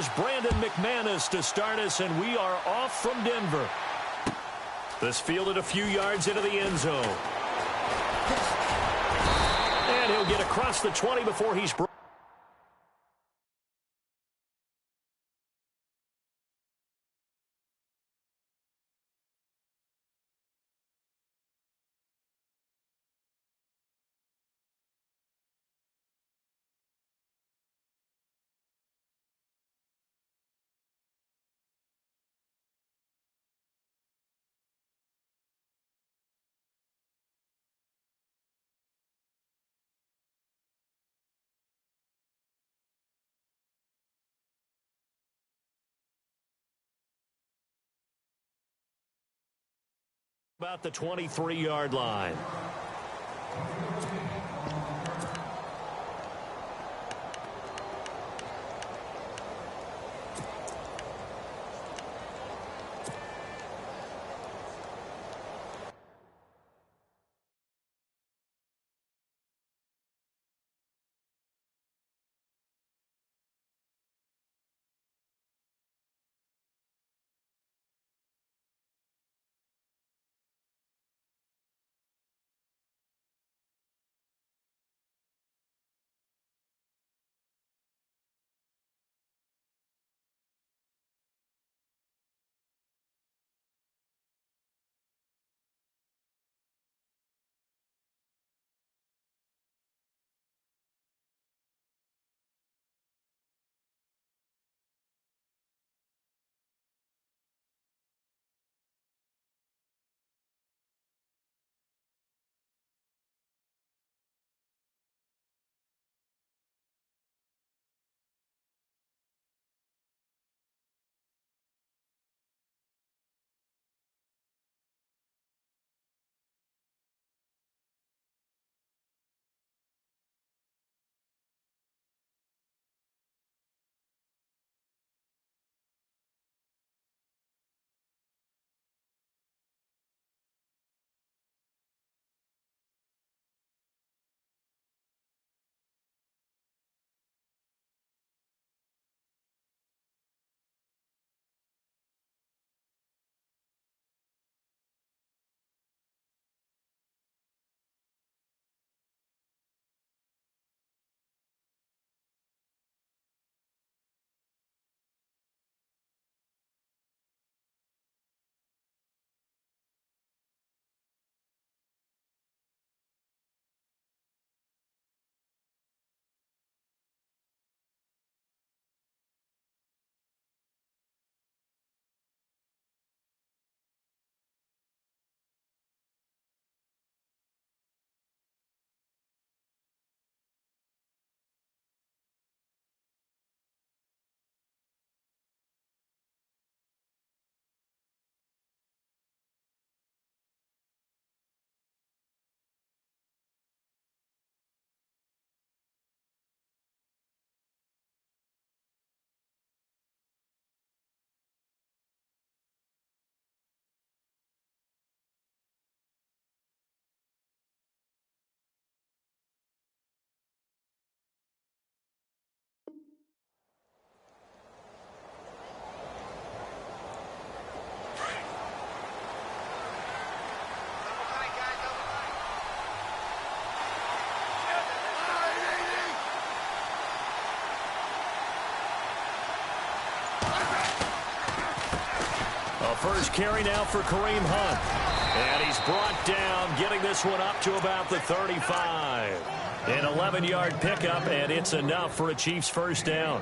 here's Brandon McManus to start us, and we are off from Denver. This fielded a few yards into the end zone. And he'll get across the 20 before he's brought. About the 23-yard line. First carry now for Kareem Hunt. And he's brought down, getting this one up to about the 35. An 11-yard pickup, and it's enough for a Chiefs first down.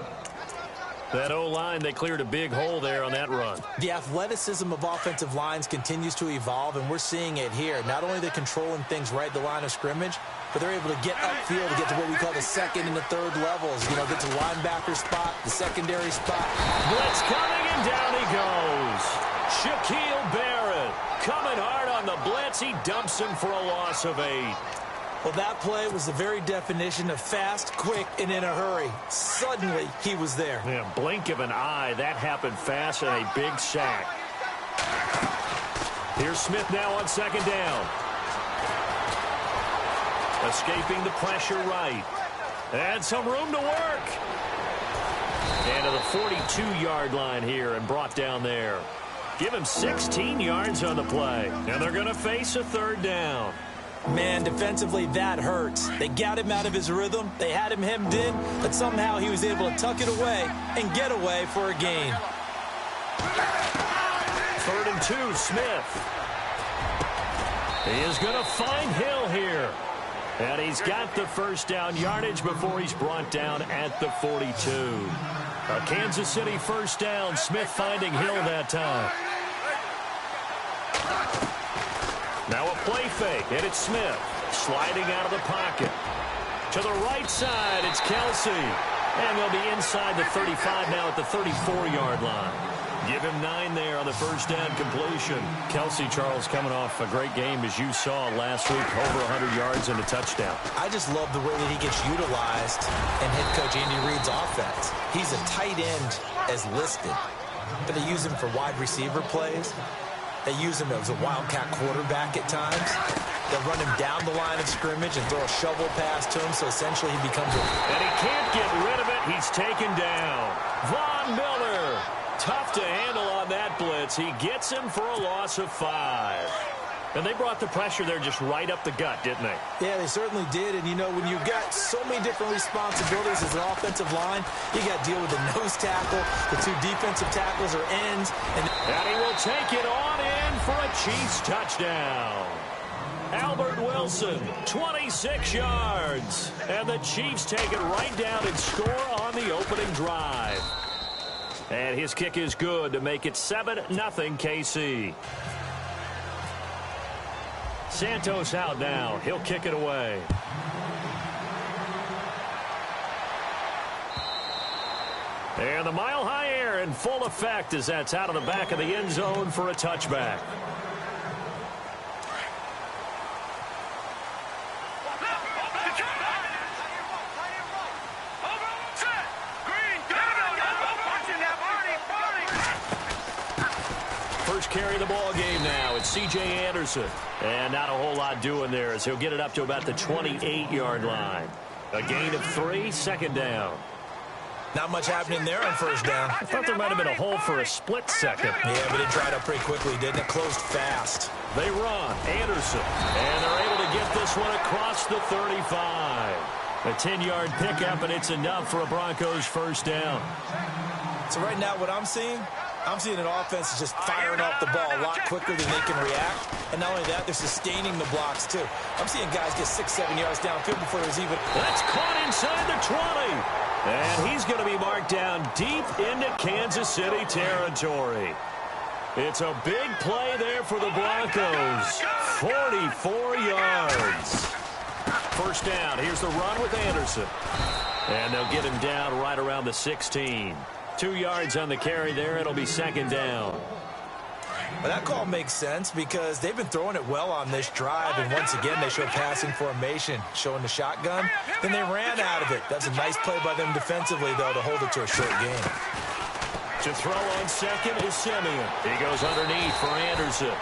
That O-line, they cleared a big hole there on that run. The athleticism of offensive lines continues to evolve, and we're seeing it here. Not only are they controlling things right at the line of scrimmage, but they're able to get upfield to get to what we call the second and the third levels. You know, get to linebacker spot, the secondary spot. Blitz coming, and down he goes. Shaquille Barrett coming hard on the blitz. He dumps him for a loss of 8. Well, that play was the very definition of fast, quick, and in a hurry. Suddenly, he was there. Yeah, blink of an eye. That happened fast, and a big sack. Here's Smith now on second down. Escaping the pressure right. And some room to work. And to the 42-yard line here and brought down there. Give him 16 yards on the play. And they're going to face a third down. Man, defensively, that hurts. They got him out of his rhythm. They had him hemmed in, but somehow he was able to tuck it away and get away for a gain. 3rd and 2, Smith. He is going to find Hill here. And he's got the first down yardage before he's brought down at the 42. A Kansas City first down. Smith finding Hill that time. Now a play fake, and it's Smith sliding out of the pocket. To the right side, it's Kelsey. And they'll be inside the 35 now at the 34-yard line. Give him 9 there on the first down completion. Kelsey, Charles, coming off a great game, as you saw last week, over 100 yards and a touchdown. I just love the way that he gets utilized in head coach Andy Reid's offense. He's a tight end as listed, but they use him for wide receiver plays. They use him as a wildcat quarterback at times. They'll run him down the line of scrimmage and throw a shovel pass to him, so essentially he becomes a... And he can't get rid of it. He's taken down. Von Miller, tough to handle on that blitz. He gets him for a loss of 5. And they brought the pressure there just right up the gut, didn't they? Yeah, they certainly did. And, you know, when you've got so many different responsibilities as an offensive line, you got to deal with the nose tackle, the 2 defensive tackles or ends. And he will take it on in for a Chiefs touchdown. Albert Wilson, 26 yards. And the Chiefs take it right down and score on the opening drive. And his kick is good to make it 7-0 KC. Santos out now. He'll kick it away. And the mile-high air in full effect as that's out of the back of the end zone for a touchback. First carry of the ball game now. It's C.J. Anderson. And not a whole lot doing there as he'll get it up to about the 28-yard line. A gain of 3, second down. Not much happening there on first down. I thought there might have been a hole for a split second. Yeah, but it dried up pretty quickly, didn't it? Closed fast. They run. Anderson. And they're able to get this one across the 35. A 10-yard pickup, and it's enough for a Broncos first down. So right now what I'm seeing an offense just firing off the ball a lot quicker than they can react. And not only that, they're sustaining the blocks, too. I'm seeing guys get 6-7 yards downfield before there's even... That's caught inside the 20. And he's going to be marked down deep into Kansas City territory. It's a big play there for the Broncos. 44 yards. First down. Here's the run with Anderson. And they'll get him down right around the 16. 2 yards on the carry there. It'll be second down. Well, that call makes sense because they've been throwing it well on this drive, and once again they show passing formation, showing the shotgun. Then they ran out of it. That's a nice play by them defensively, though, to hold it to a short gain. To throw on second is Simeon. He goes underneath for Anderson.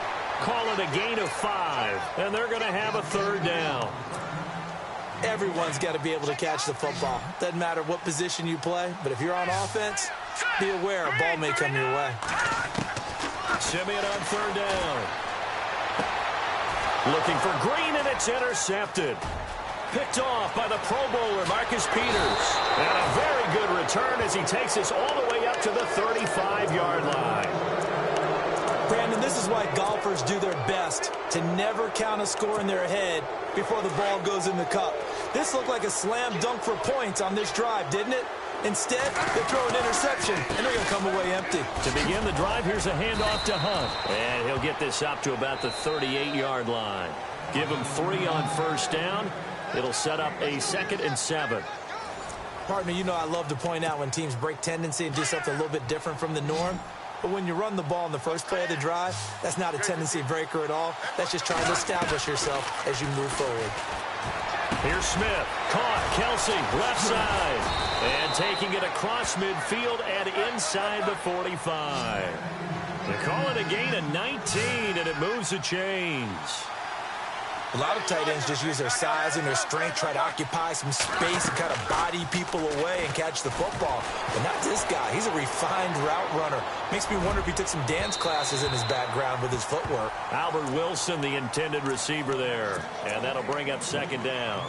Call it a gain of 5, and they're going to have a third down. Everyone's got to be able to catch the football. Doesn't matter what position you play, but if you're on offense, be aware a ball may come your way. Simeon on third down. Looking for Green, and it's intercepted. Picked off by the Pro Bowler, Marcus Peters. And a very good return as he takes us all the way up to the 35-yard line. Brandon, this is why golfers do their best to never count a score in their head before the ball goes in the cup. This looked like a slam dunk for points on this drive, didn't it? Instead, they throw an interception, and they're going to come away empty. To begin the drive, here's a handoff to Hunt. And he'll get this up to about the 38-yard line. Give him 3 on first down. It'll set up a 2nd and 7. Partner, you know I love to point out when teams break tendency and do something a little bit different from the norm. But when you run the ball in the first play of the drive, that's not a tendency breaker at all. That's just trying to establish yourself as you move forward. Here's Smith. Caught. Kelsey, left side. And taking it across midfield and inside the 45. They call it a gain of 19, and it moves the chains. A lot of tight ends just use their size and their strength, try to occupy some space and kind of body people away and catch the football. But not this guy. He's a refined route runner. Makes me wonder if he took some dance classes in his background with his footwork. Albert Wilson, the intended receiver there. And that'll bring up second down.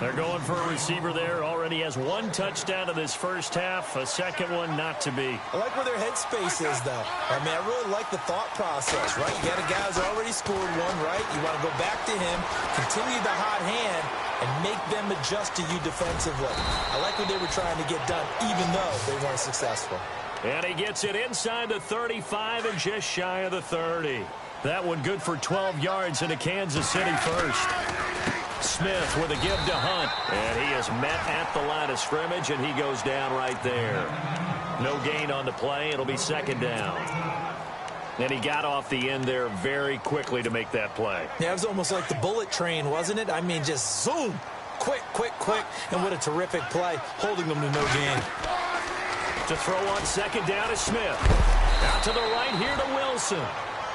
They're going for a receiver there. Already has one touchdown in this first half. A second one not to be. I like where their headspace is, though. I mean, I really like the thought process, right? You got a guy who's already scored one, right? You want to go back to him, continue the hot hand, and make them adjust to you defensively. I like what they were trying to get done, even though they weren't successful. And he gets it inside the 35 and just shy of the 30. That one good for 12 yards into Kansas City first. Smith with a give to Hunt. And he is met at the line of scrimmage, and he goes down right there. No gain on the play. It'll be second down. And he got off the end there very quickly to make that play. Yeah, it was almost like the bullet train, wasn't it? I mean, just zoom. Quick, quick, quick. And what a terrific play, holding them to no gain. To throw on second down is Smith. Out to the right here to Wilson.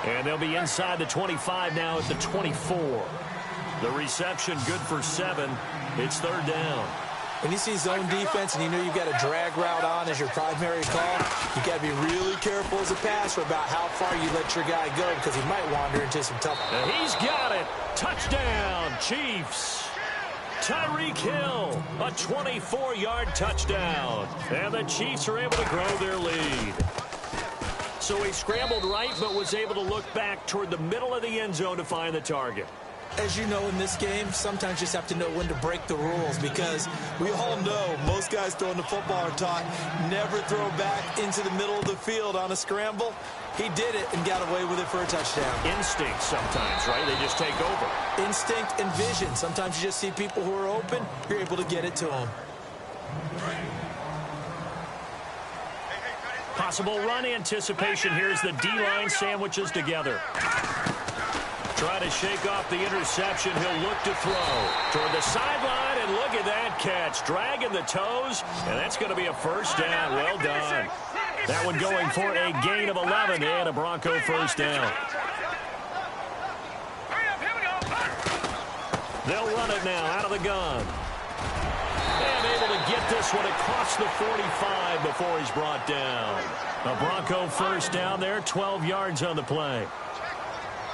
And they'll be inside the 25 now at the 24. The reception good for 7. It's third down. When you see zone defense and you know you've got a drag route on as your primary call, you got to be really careful as a passer about how far you let your guy go because he might wander into some tough. And he's got it. Touchdown, Chiefs. Tyreek Hill, a 24-yard touchdown. And the Chiefs are able to grow their lead. So he scrambled right but was able to look back toward the middle of the end zone to find the target. As you know, in this game, sometimes you just have to know when to break the rules because we all know most guys throwing the football are taught never throw back into the middle of the field on a scramble. He did it and got away with it for a touchdown. Instinct sometimes, right? They just take over. Instinct and vision. Sometimes you just see people who are open, you're able to get it to them. Possible run anticipation. Here's the D-line sandwiches together. Trying to shake off the interception. He'll look to throw toward the sideline, and look at that catch. Dragging the toes, and that's going to be a first down. Well done. That one going for a gain of 11 and a Bronco first down. They'll run it now out of the gun. And able to get this one across the 45 before he's brought down. A Bronco first down there, 12 yards on the play.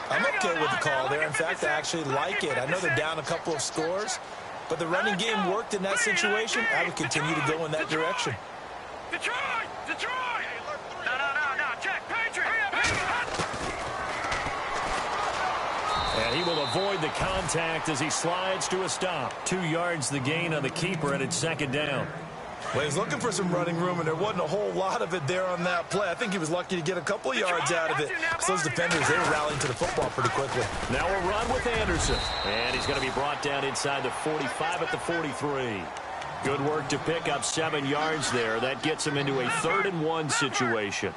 I'm okay with the call there. In fact, I actually like it. I know they're down a couple of scores, but the running game worked in that situation. I would continue to go in that direction. Detroit! Detroit! No, check. Patriot! And he will avoid the contact as he slides to a stop. 2 yards the gain on the keeper, and it's second down. Well, he was looking for some running room, and there wasn't a whole lot of it there on that play. I think he was lucky to get a couple of yards out of it. So those defenders, they were rallying to the football pretty quickly. Now a run with Anderson. And he's going to be brought down inside the 45 at the 43. Good work to pick up 7 yards there. That gets him into a 3rd-and-1 situation.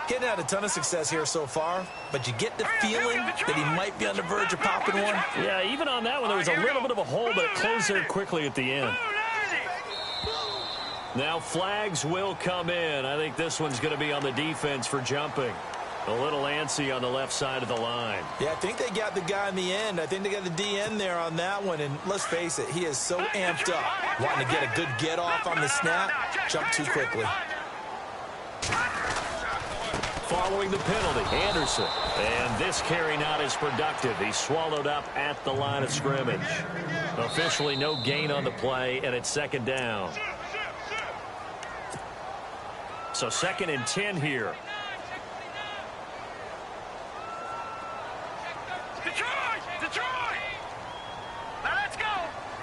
Getting had a ton of success here so far, but you get the feeling that he might be on the verge of popping one. Yeah, even on that one, there was a little bit of a hole, but it closed there quickly at the end. Now flags will come in. I think this one's going to be on the defense for jumping. A little antsy on the left side of the line. Yeah, I think they got the guy in the end. I think they got the DN there on that one. And let's face it, he is so amped up. Wanting to get a good get off on the snap. Jump too quickly. Following the penalty, Anderson. And this carry not as productive. He's swallowed up at the line of scrimmage. Officially no gain on the play, and it's second down. So 2nd and 10 here. Detroit! Now let's go!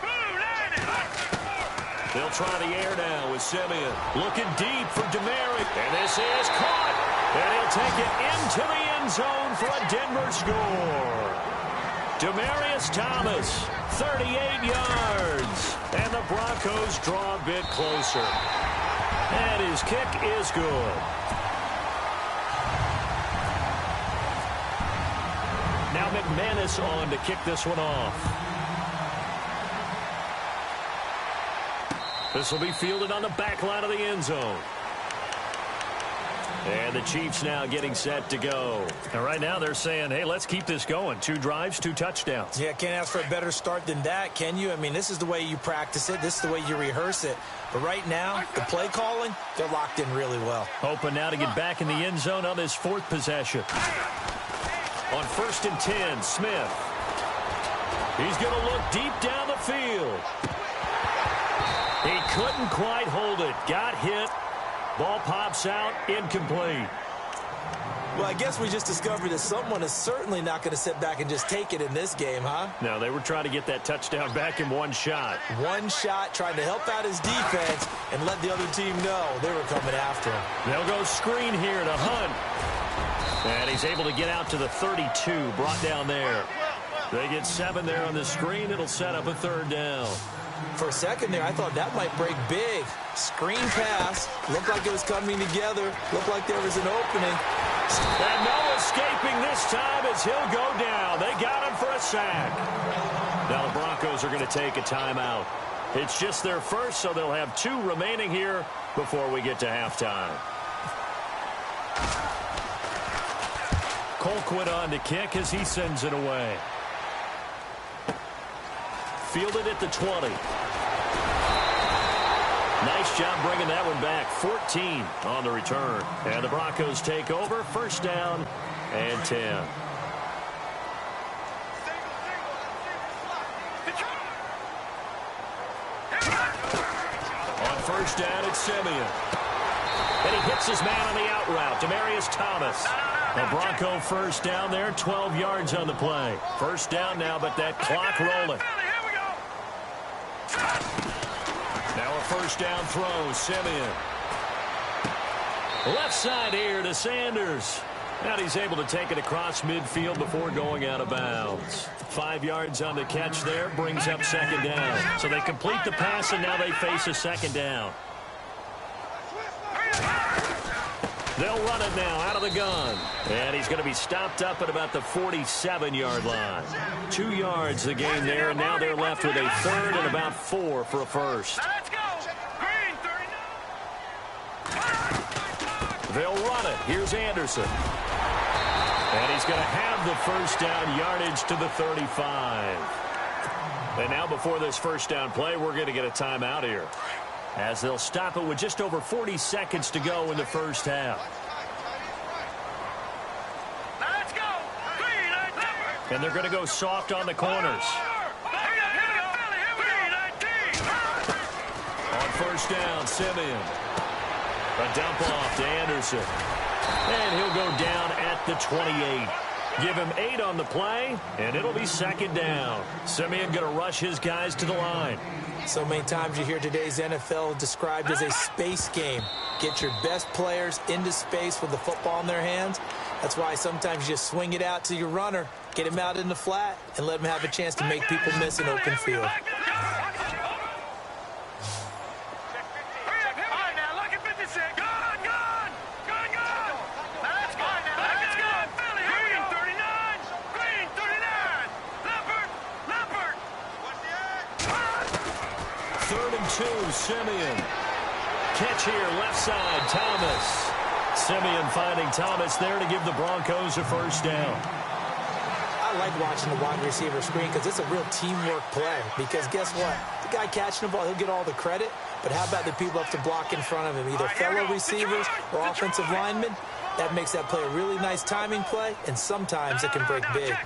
Boom, landed! They'll try the air now with Simeon. Looking deep for Demaric. And this is caught. And he'll take it into the end zone for a Denver score. Demaryius Thomas, 38 yards. And the Broncos draw a bit closer. And his kick is good. Now McManus on to kick this one off. This will be fielded on the back line of the end zone. And the Chiefs now getting set to go. And right now they're saying, hey, let's keep this going. 2 drives, 2 touchdowns. Yeah, can't ask for a better start than that, can you? I mean, this is the way you practice it. This is the way you rehearse it. But right now, the play calling, they're locked in really well. Hoping now to get back in the end zone on this 4th possession. On 1st and 10, Smith. He's going to look deep down the field. He couldn't quite hold it. Got hit. Ball pops out, incomplete. Well, I guess we just discovered that someone is certainly not going to sit back and just take it in this game, huh? No, they were trying to get that touchdown back in 1 shot. 1 shot, trying to help out his defense and let the other team know they were coming after him. They'll go screen here to Hunt. And he's able to get out to the 32, brought down there. They get 7 there on the screen. It'll set up a 3rd down. For a second there, I thought that might break big. Screen pass. Looked like it was coming together. Looked like there was an opening. And no escaping this time as he'll go down. They got him for a sack. Now the Broncos are going to take a timeout. It's just their first, so they'll have 2 remaining here before we get to halftime. Colquitt on to kick as he sends it away. Fielded at the 20. Nice job bringing that one back. 14 on the return. And the Broncos take over. 1st down and 10. On 1st down, it's Simeon. And he hits his man on the out route. Demaryius Thomas. A Bronco 1st down there. 12 yards on the play. 1st down now, but that clock rolling. Now a 1st down throw, Simeon. Left side here to Sanders. And he's able to take it across midfield before going out of bounds. 5 yards on the catch there, brings up 2nd down. So they complete the pass, and now they face a 2nd down. They'll run it now out of the gun. And he's going to be stopped up at about the 47-yard line. 2 yards the game there, and now they're left with a 3rd and about 4 for a 1st. Let's go. Green 39. They'll run it. Here's Anderson. And he's going to have the 1st down yardage to the 35. And now before this 1st down play, we're going to get a timeout here, as they'll stop it with just over 40 seconds to go in the 1st half. Let's go. And they're going to go soft on the corners. On 1st down, Simeon. A dump off to Anderson. And he'll go down at the 28. Give him 8 on the play, and it'll be 2nd down. Simeon going to rush his guys to the line. So many times you hear today's NFL described as a space game. Get your best players into space with the football in their hands. That's why sometimes you just swing it out to your runner, get him out in the flat, and let him have a chance to make people miss an open field. Simeon. Catch here, left side, Thomas. Simeon finding Thomas there to give the Broncos a 1st down. I like watching the wide receiver screen because it's a real teamwork play. Because guess what? The guy catching the ball, he'll get all the credit. But how about the people up to block in front of him? Either fellow receivers or offensive linemen. That makes that play a really nice timing play, and sometimes it can break big.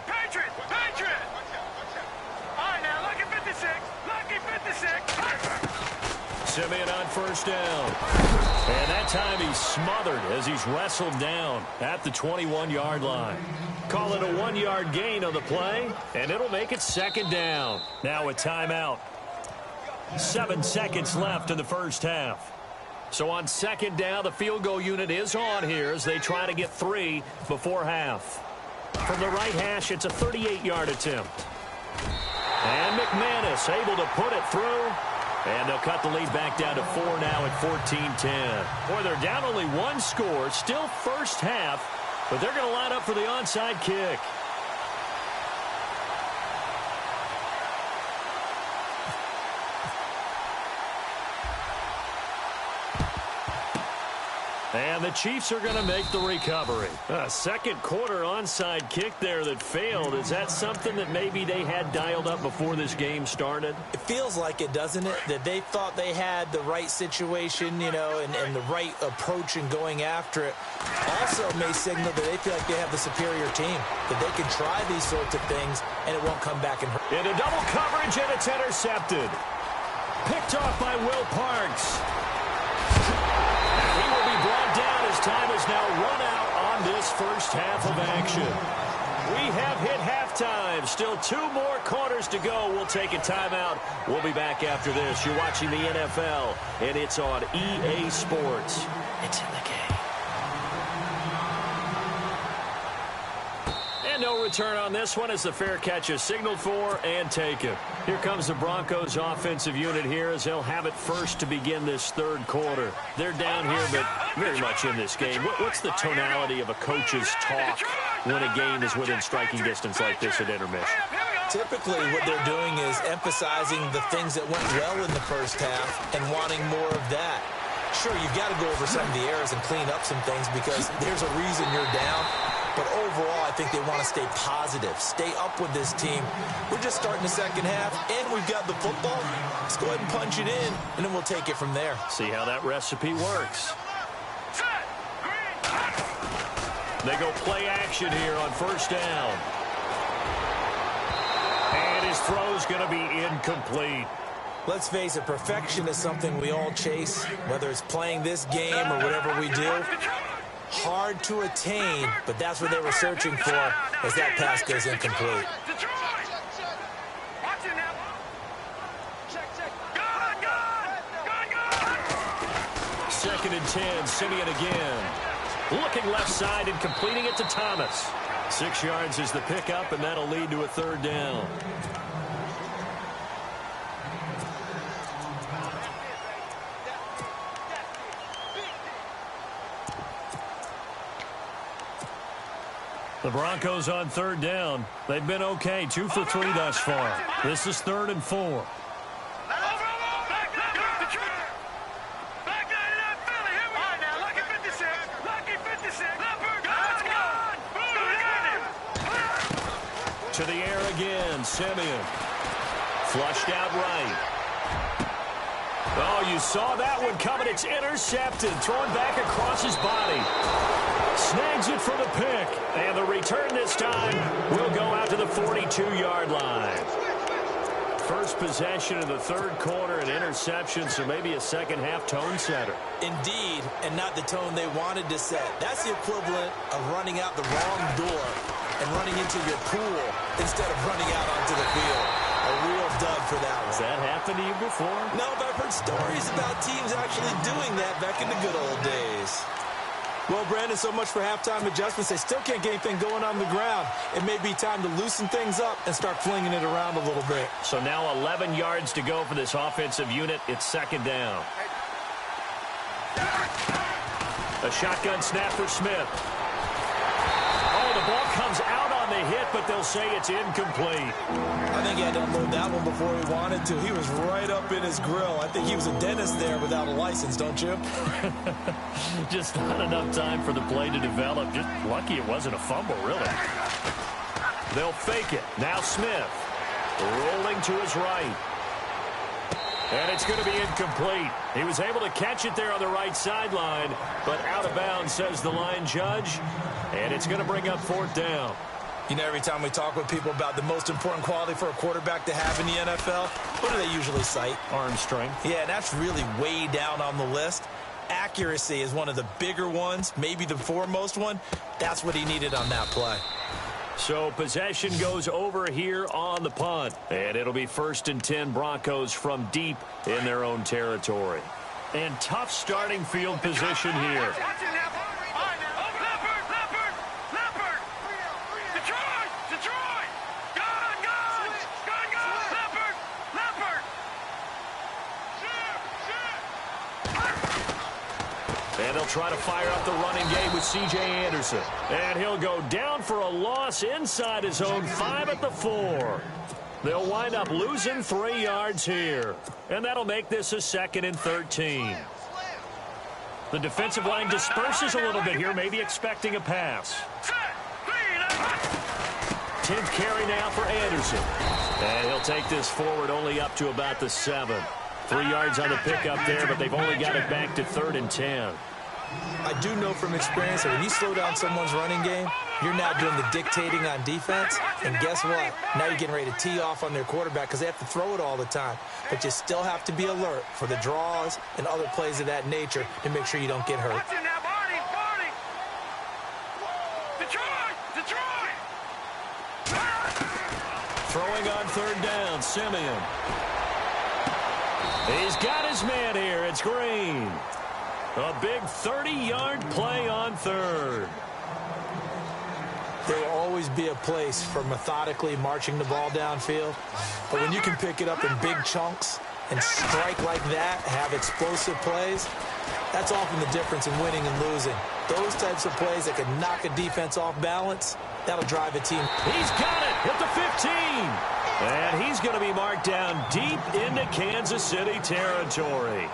Simeon on 1st down. And that time he's smothered as he's wrestled down at the 21-yard line. Call it a 1-yard gain on the play, and it'll make it 2nd down. Now a timeout. 7 seconds left in the 1st half. So on 2nd down, the field goal unit is on here as they try to get 3 before half. From the right hash, it's a 38-yard attempt. And McManus able to put it through. And they'll cut the lead back down to 4 now at 14-10. Boy, they're down only 1 score, still 1st half, but they're going to line up for the onside kick. And the Chiefs are going to make the recovery. A second quarter onside kick there that failed. Is that something that maybe they had dialed up before this game started? It feels like it, doesn't it? That they thought they had the right situation, you know, and the right approach in going after it. Also may signal that they feel like they have the superior team, that they can try these sorts of things and it won't come back and hurt. Into double coverage, and it's intercepted. Picked off by Will Parks. He will be brought down as time has now run out on this first half of action. We have hit halftime. Still 2 more quarters to go. We'll take a timeout. We'll be back after this. You're watching the NFL, and it's on EA Sports. It's in the game. And no return on this one as the fair catch is signaled for and taken. Here comes the Broncos offensive unit here as they'll have it first to begin this third quarter. They're down here, but very much in this game. What's the tonality of a coach's talk when a game is within striking distance like this at intermission? Typically, what they're doing is emphasizing the things that went well in the first half and wanting more of that. Sure, you've got to go over some of the errors and clean up some things because there's a reason you're down. But overall, I think they want to stay positive, stay up with this team. We're just starting the second half, and we've got the football. Let's go ahead and punch it in, and then we'll take it from there. See how that recipe works. They go play action here on first down. And his throw's going to be incomplete. Let's face it, perfection is something we all chase, whether it's playing this game or whatever we do. Hard to attain, but that's what they were searching for as that pass goes incomplete. Second and 10, Simeon again. Looking left side and completing it to Thomas. 6 yards is the pickup, and that'll lead to a third down. The Broncos on third down. They've been okay, 2 for 3 thus far. This is 3rd and 4. To the air again, Simeon. Flushed out right. Oh, you saw that one coming. It's intercepted. Thrown back across his body. Snags it for the pick. And the return this time will go out to the 42-yard line. First possession of the third quarter, an interception, so maybe a second-half tone setter. Indeed, and not the tone they wanted to set. That's the equivalent of running out the wrong door and running into your pool instead of running out onto the field. A real dud for that one. Has that happened to you before? No, but I've heard stories about teams actually doing that back in the good old days. Well, Brandon, so much for halftime adjustments. They still can't get anything going on the ground. It may be time to loosen things up and start flinging it around a little bit. So now 11 yards to go for this offensive unit. It's second down. A shotgun snap for Smith. Oh, the ball comes out on the hit, but they'll say it's incomplete. I think he had to unload that one before he wanted to. He was right up in his grill. I think he was a dentist there without a license, don't you? Just not enough time for the play to develop. Just lucky it wasn't a fumble, really. They'll fake it. Now Smith rolling to his right. And it's going to be incomplete. He was able to catch it there on the right sideline, but out of bounds, says the line judge. And it's going to bring up fourth down. You know, every time we talk with people about the most important quality for a quarterback to have in the NFL, what do they usually cite? Arm strength. Yeah, that's really way down on the list. Accuracy is one of the bigger ones, maybe the foremost one. That's what he needed on that play. So possession goes over here on the punt. And it'll be 1st and 10 Broncos from deep in their own territory. And tough starting field position here. And they'll try to fire up the running game with C.J. Anderson. And he'll go down for a loss inside his own 5 at the 4. They'll wind up losing 3 yards here. And that'll make this a 2nd and 13. The defensive line disperses a little bit here, maybe expecting a pass. 10th carry now for Anderson. And he'll take this forward only up to about the 7. 3 yards on the pickup there, but they've only got it back to 3rd and 10. I do know from experience that when you slow down someone's running game, you're now doing the dictating on defense. And guess what? Now you're getting ready to tee off on their quarterback because they have to throw it all the time. But you still have to be alert for the draws and other plays of that nature to make sure you don't get hurt. Throwing on 3rd down, Simeon. He's got his man here. It's Green. A big 30-yard play on 3rd. There will always be a place for methodically marching the ball downfield. But when you can pick it up in big chunks and strike like that, have explosive plays, that's often the difference in winning and losing. Those types of plays that can knock a defense off balance, that'll drive a team. He's got it at the 15. And he's going to be marked down deep into Kansas City territory.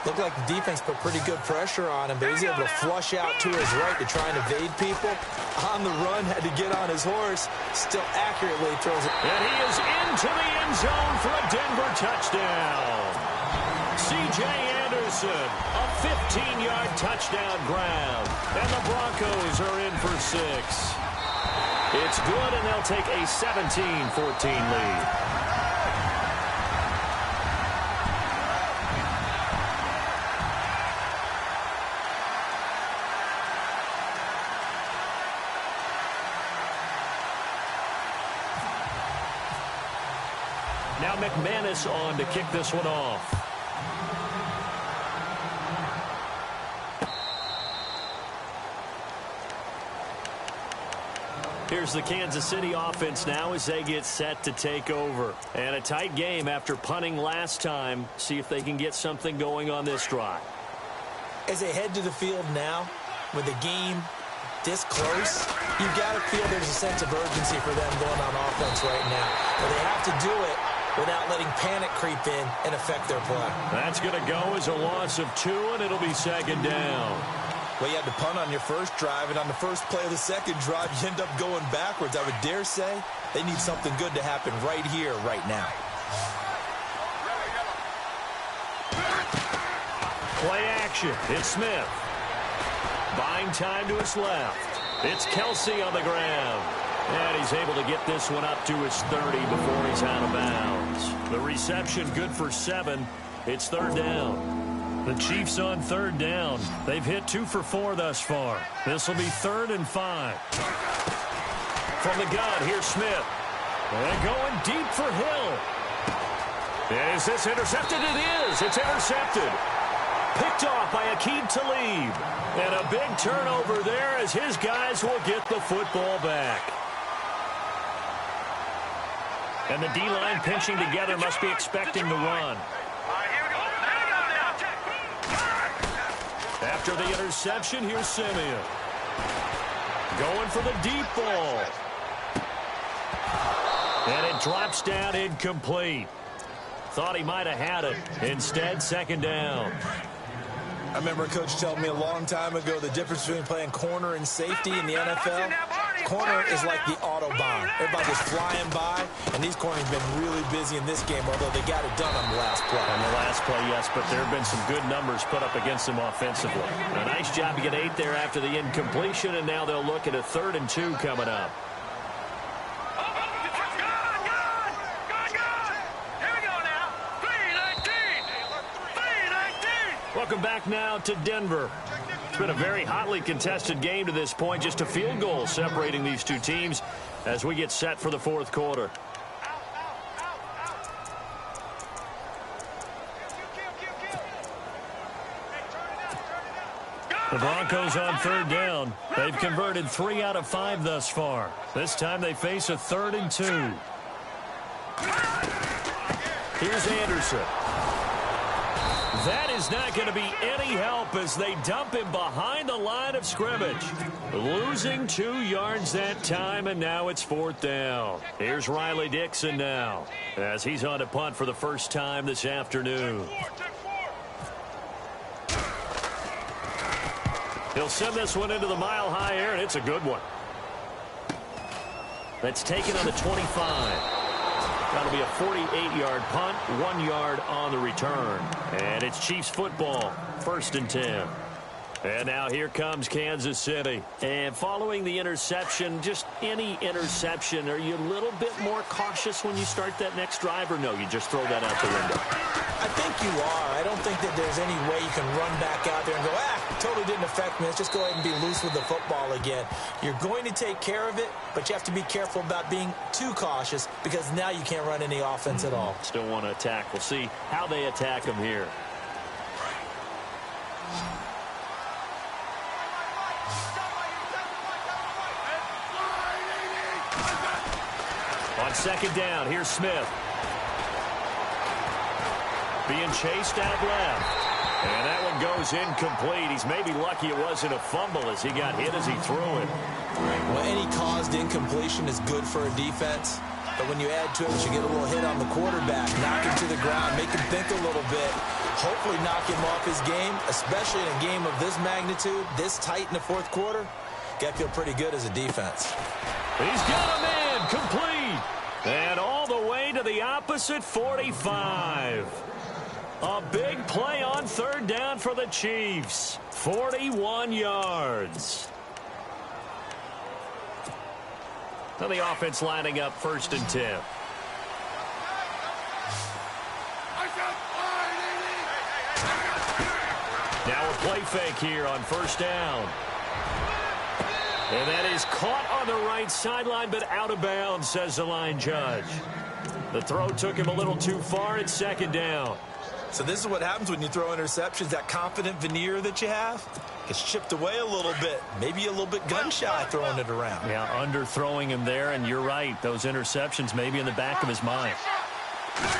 Looked like the defense put pretty good pressure on him, but he's able to flush out to his right to try and evade people. On the run, had to get on his horse. Still accurately throws it. And he is into the end zone for a Denver touchdown. C.J. Anderson, a 15-yard touchdown grab. And the Broncos are in for 6. It's good, and they'll take a 17-14 lead. Now McManus on to kick this one off. Here's the Kansas City offense now as they get set to take over. And a tight game after punting last time. See if they can get something going on this drive. As they head to the field now, with the game this close, you've got to feel there's a sense of urgency for them going on offense right now. But they have to do it without letting panic creep in and affect their play. That's going to go as a loss of 2, and it'll be 2nd down. Well, you had to punt on your first drive, and on the first play of the second drive, you end up going backwards. I would dare say they need something good to happen right here, right now. Play action. It's Smith. Buying time to his left. It's Kelsey on the ground. And he's able to get this one up to his 30 before he's out of bounds. The reception good for 7. It's 3rd down. The Chiefs on 3rd down. They've hit 2 for 4 thus far. This will be 3rd and 5. From the gun, here's Smith. And going deep for Hill. Is this intercepted? It is. It's intercepted. Picked off by Aqib Talib. And a big turnover there as his guys will get the football back. And the D-line pinching together must be expecting the run. After the interception, here's Simeon. Going for the deep ball. And it drops down incomplete. Thought he might have had it. Instead, 2nd down. I remember a coach telling me a long time ago the difference between playing corner and safety in the NFL. Corner is like the Autobahn. Everybody's flying by, and these corners have been really busy in this game, although they got it done on the last play. On the last play, yes, but there have been some good numbers put up against them offensively. A nice job to get 8 there after the incompletion, and now they'll look at a 3rd and 2 coming up. Welcome back now to Denver. It's been a very hotly contested game to this point. Just a field goal separating these two teams as we get set for the 4th quarter. The Broncos on 3rd down. They've converted 3 out of 5 thus far. This time they face a 3rd and 2. Here's Anderson. That is not going to be any help as they dump him behind the line of scrimmage. Losing 2 yards that time, and now it's 4th down. Here's Riley Dixon now as he's on to punt for the first time this afternoon. He'll send this one into the mile-high air, and it's a good one. That's taken on the 25. That'll be a 48-yard punt, 1 yard on the return. And it's Chiefs football, 1st and 10. And now here comes Kansas City. And following the interception, just any interception, are you a little bit more cautious when you start that next drive, or no, you just throw that out the window? I think you are. I don't think that there's any way you can run back out there and go, totally didn't affect me. Let's just go ahead and be loose with the football again. You're going to take care of it, but you have to be careful about being too cautious because now you can't run any offense at all. Still want to attack. We'll see how they attack him here. On 2nd down, here's Smith. Being chased out left. And that one goes incomplete. He's maybe lucky it wasn't a fumble as he got hit as he threw it. Well, any caused incompletion is good for a defense. But when you add to it, you get a little hit on the quarterback, knock him to the ground, make him think a little bit, hopefully knock him off his game, especially in a game of this magnitude, this tight in the 4th quarter. Got to feel pretty good as a defense. He's got a man complete. And all the way to the opposite 45. A big play on 3rd down for the Chiefs. 41 yards. Now the offense lining up 1st and 10. Now a play fake here on 1st down. And that is caught on the right sideline, but out of bounds, says the line judge. The throw took him a little too far. It's 2nd down. So this is what happens when you throw interceptions. That confident veneer that you have gets chipped away a little bit. Maybe a little bit gun-shy throwing it around. Yeah, underthrowing him there, and you're right. Those interceptions may be in the back of his mind.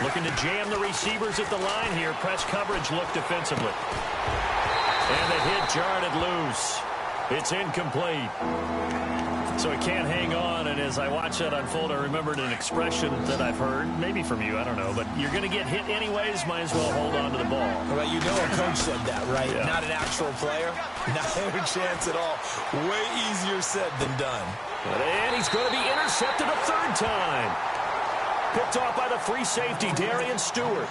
Looking to jam the receivers at the line here. Press coverage look defensively. And the hit jarred it loose. It's incomplete. So he can't hang on, and as I watch that unfold, I remembered an expression that I've heard, maybe from you, I don't know, but you're going to get hit anyways, might as well hold on to the ball. Well, you know a coach said that, right? Yeah. Not an actual player. Not a chance at all. Way easier said than done. And he's going to be intercepted a 3rd time. Picked off by the free safety, Darian Stewart.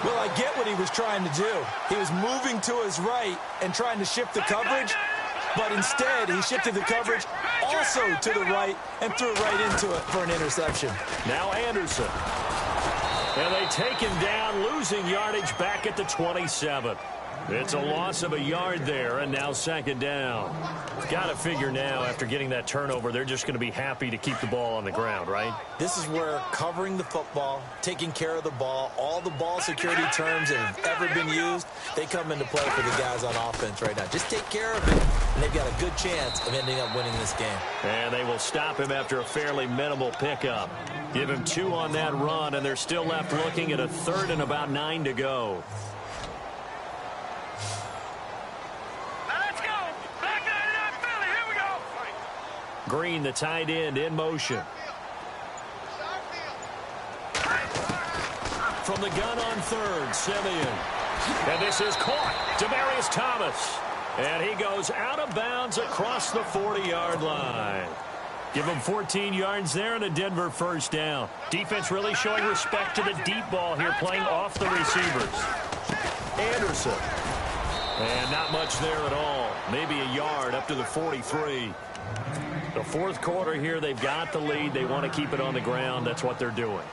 Well, I get what he was trying to do. He was moving to his right and trying to shift the coverage, but instead he shifted the coverage also to the right and threw it right into it for an interception. Now Anderson. And they take him down, losing yardage back at the 27. It's a loss of a yard there, and now 2nd down. Got to figure now, after getting that turnover, they're just going to be happy to keep the ball on the ground, right? This is where covering the football, taking care of the ball, all the ball security terms that have ever been used, they come into play for the guys on offense right now. Just take care of it, and they've got a good chance of ending up winning this game. And they will stop him after a fairly minimal pickup. Give him 2 on that run, and they're still left looking at a 3rd and about 9 to go. Green, the tight end, in motion. From the gun on 3rd, Simeon. And this is caught. Demaryius Thomas. And he goes out of bounds across the 40-yard line. Give him 14 yards there and a Denver 1st down. Defense really showing respect to the deep ball here, playing off the receivers. Anderson. And not much there at all. Maybe a yard up to the 43. The 4th quarter here, they've got the lead. They want to keep it on the ground. That's what they're doing.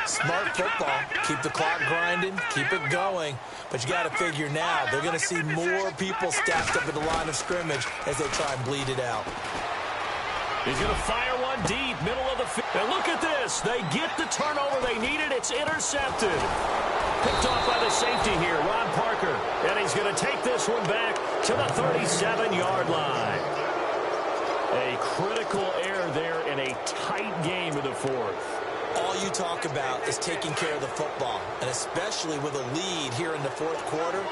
Smart football. Keep the clock grinding. Keep it going. But you got to figure now, they're going to see more people stacked up at the line of scrimmage as they try and bleed it out. He's going to fire one deep, middle of the field. And look at this. They get the turnover they needed. It's intercepted. Picked off by the safety here, Ron Parker. And he's going to take this one back to the 37-yard line. A critical error there in a tight game in the 4th. All you talk about is taking care of the football, and especially with a lead here in the 4th quarter,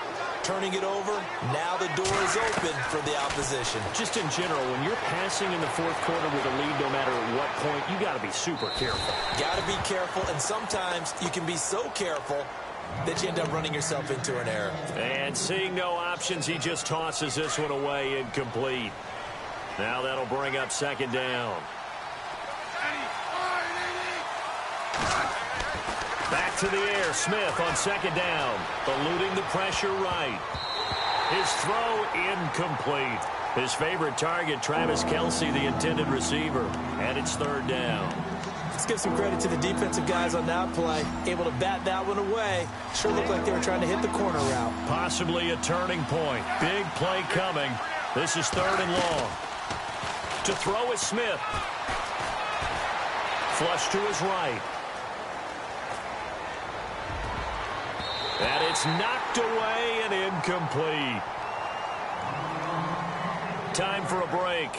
turning it over, now the door is open for the opposition. Just in general, when you're passing in the 4th quarter with a lead, no matter at what point, you got to be super careful. Got to be careful, and sometimes you can be so careful that you end up running yourself into an error. And seeing no options, he just tosses this one away incomplete. Now that'll bring up second down. Back to the air. Smith on second down. Eluding the pressure right. His throw incomplete. His favorite target, Travis Kelce, the intended receiver. And it's third down. Let's give some credit to the defensive guys on that play. Able to bat that one away. Sure looked like they were trying to hit the corner route. Possibly a turning point. Big play coming. This is third and long. To throw is Smith. Flush to his right. And it's knocked away and incomplete. Time for a break.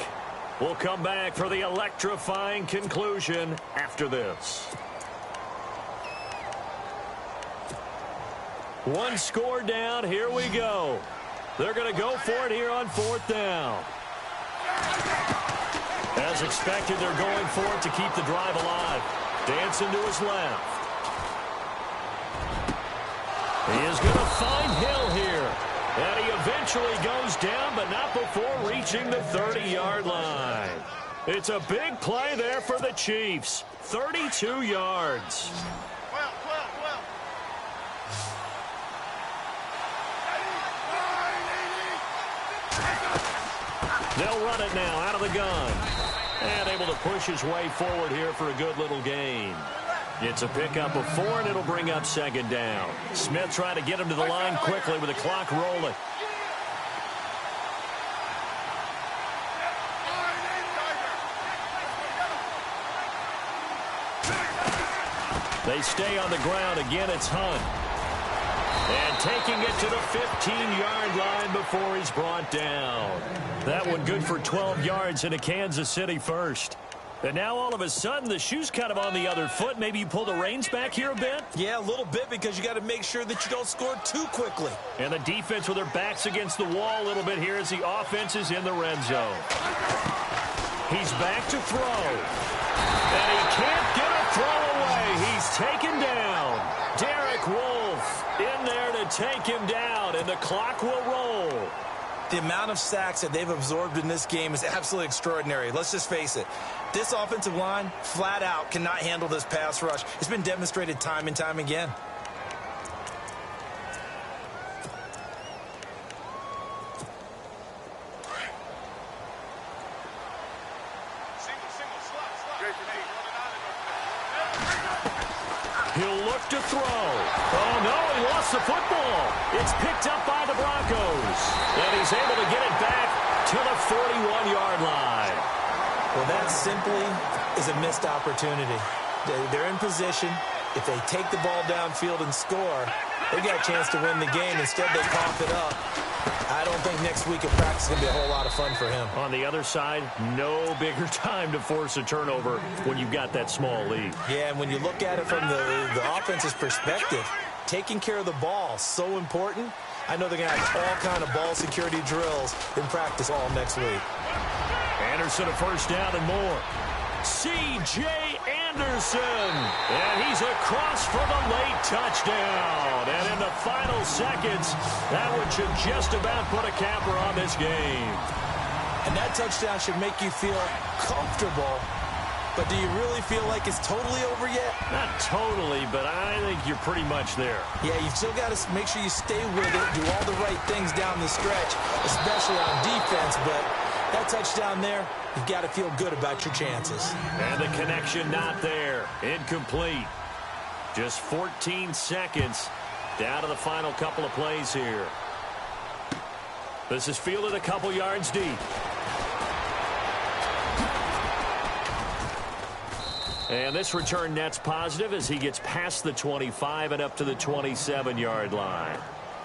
We'll come back for the electrifying conclusion after this. One score down. Here we go. They're going to go for it here on fourth down. As expected, they're going for it to keep the drive alive. Dancing to his left. He is going to find Hill here. And he eventually goes down, but not before reaching the 30-yard line. It's a big play there for the Chiefs. 32 yards. They'll run it now out of the gun. And able to push his way forward here for a good little gain. It's a pickup of 4, and it'll bring up second down. Smith trying to get him to the line quickly with the clock rolling. They stay on the ground. Again, it's Hunt. And taking it to the 15-yard line before he's brought down. That one good for 12 yards into Kansas City first. And now all of a sudden the shoe's kind of on the other foot. Maybe you pull the reins back here a bit? Yeah, a little bit, because you got to make sure that you don't score too quickly. And the defense with their backs against the wall a little bit here as the offense is in the red zone. He's back to throw. And he can't get a throw away. He's taken down. Derek Wolfe in there to take him down, and the clock will roll. The amount of sacks that they've absorbed in this game is absolutely extraordinary. Let's just face it. This offensive line, flat out, cannot handle this pass rush. It's been demonstrated time and time again. He'll look to throw. Oh, no, he lost the football. It's picked up by the Broncos. And he's able to get it back to the 41-yard line. Well, that simply is a missed opportunity. They're in position. If they take the ball downfield and score, they got a chance to win the game. Instead, they cough it up. I don't think next week at practice is going to be a whole lot of fun for him. On the other side, no bigger time to force a turnover when you've got that small lead. Yeah, and when you look at it from the offense's perspective, taking care of the ball is so important. I know they're going to have all kind of ball security drills in practice all next week. Anderson a first down and more. C.J. Anderson. And he's across for the late touchdown. And in the final seconds, that one should just about put a capper on this game. And that touchdown should make you feel comfortable. But do you really feel like it's totally over yet? Not totally, but I think you're pretty much there. Yeah, you've still got to make sure you stay with it, do all the right things down the stretch, especially on defense. But that touchdown there, you've got to feel good about your chances. And the connection not there. Incomplete. Just 14 seconds down to the final couple of plays here. This is fielded a couple yards deep. And this return net's positive as he gets past the 25 and up to the 27-yard line.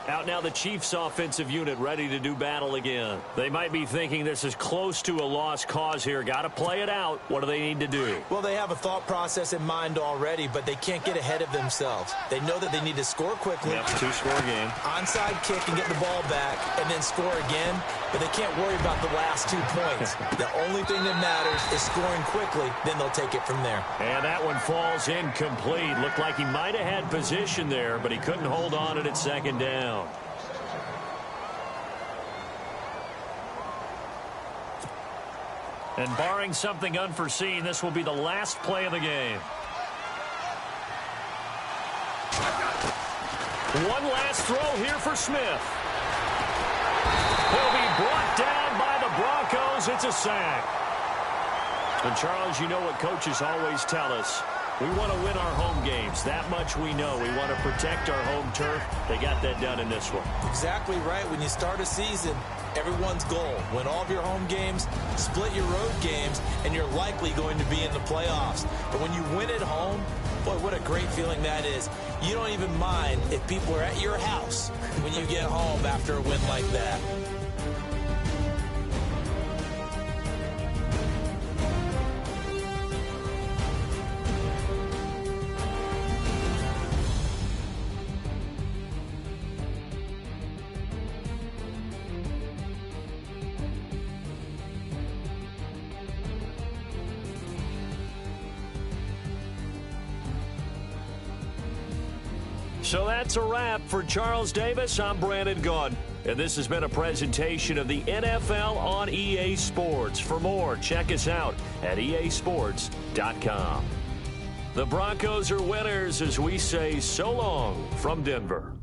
Out now the Chiefs offensive unit ready to do battle again. They might be thinking this is close to a lost cause here. Got to play it out. What do they need to do? Well, they have a thought process in mind already, but they can't get ahead of themselves. They know that they need to score quickly. Yep, two-score game. Onside kick and get the ball back, and then score again. but they can't worry about the last 2 points. The only thing that matters is scoring quickly, then they'll take it from there. And that one falls incomplete. Looked like he might have had position there, but he couldn't hold on at second down. And barring something unforeseen, this will be the last play of the game. One last throw here for Smith. He'll be brought down by the Broncos. It's a sack. And, Charles, you know what coaches always tell us. We want to win our home games. That much we know. We want to protect our home turf. They got that done in this one. Exactly right. When you start a season, everyone's goal: win all of your home games, split your road games, and you're likely going to be in the playoffs. But when you win at home, boy, what a great feeling that is. You don't even mind if people are at your house when you get home after a win like that. So that's a wrap for Charles Davis. I'm Brandon Gaudin, and this has been a presentation of the NFL on EA Sports. For more, check us out at easports.com. The Broncos are winners as we say so long from Denver.